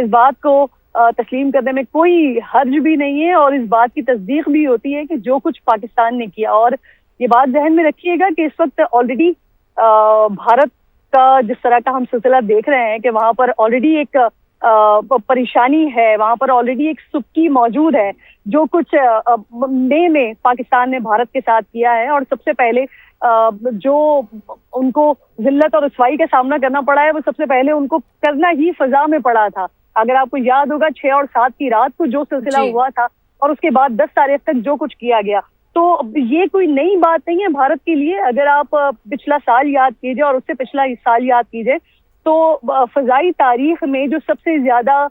इस बात को तस्लीम करने में कोई हर्ज भी नहीं है और इस बात की तस्दीक भी होती है कि जो कुछ पाकिस्तान ने किया, और ये बात ज़हन में रखिएगा कि इस वक्त ऑलरेडी भारत का जिस तरह का हम सिलसिला देख रहे हैं कि वहां पर ऑलरेडी एक परेशानी है, वहां पर ऑलरेडी एक सुक्की मौजूद है। जो कुछ मई में पाकिस्तान ने भारत के साथ किया है, और सबसे पहले जो उनको जिल्लत और रुसवाई का सामना करना पड़ा है, वो सबसे पहले उनको करना ही फजा में पड़ा था। अगर आपको याद होगा 6 और 7 की रात को जो सिलसिला हुआ था, और उसके बाद 10 तारीख तक जो कुछ किया गया, तो ये कोई नई बात नहीं है भारत के लिए। अगर आप पिछला साल याद कीजिए और उससे पिछला साल याद कीजिए, तो फजाई तारीख में जो सबसे ज्यादा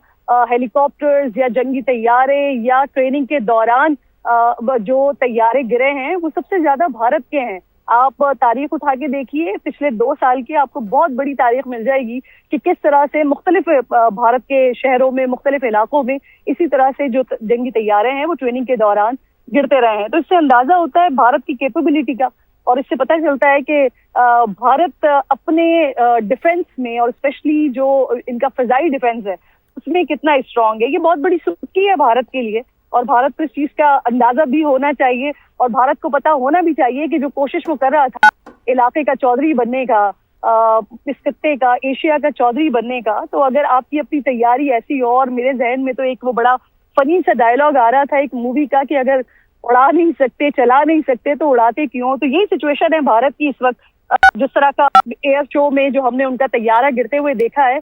हेलीकॉप्टर्स या जंगी तैयारे या ट्रेनिंग के दौरान जो तैयारे गिरे हैं, वो सबसे ज्यादा भारत के हैं। आप तारीख उठा के देखिए पिछले 2 साल की, आपको बहुत बड़ी तारीख मिल जाएगी कि किस तरह से मुख्तलिफ भारत के शहरों में, मुख्तलिफ इलाकों में इसी तरह से जो जंगी तैयारे हैं वो ट्रेनिंग के दौरान गिरते रहे हैं। तो इससे अंदाजा होता है भारत की कैपेबिलिटी का, और इससे पता चलता है कि भारत अपने डिफेंस में, और स्पेशली जो इनका फजाई डिफेंस है, उसमें कितना स्ट्रांग है। ये बहुत बड़ी सुर्खी है भारत के लिए, और भारत को इस चीज का अंदाजा भी होना चाहिए, और भारत को पता होना भी चाहिए कि जो कोशिश वो कर रहा था इलाके का चौधरी बनने का, इस खत्ते का, एशिया का चौधरी बनने का, तो अगर आपकी अपनी तैयारी ऐसी हो, और मेरे जहन में तो एक वो बड़ा फनी सा डायलॉग आ रहा था एक मूवी का कि अगर उड़ा नहीं सकते, चला नहीं सकते, तो उड़ाते क्यों। तो यही सिचुएशन है भारत की इस वक्त। जिस तरह का एयर शो में जो हमने उनका तैयारा गिरते हुए देखा है,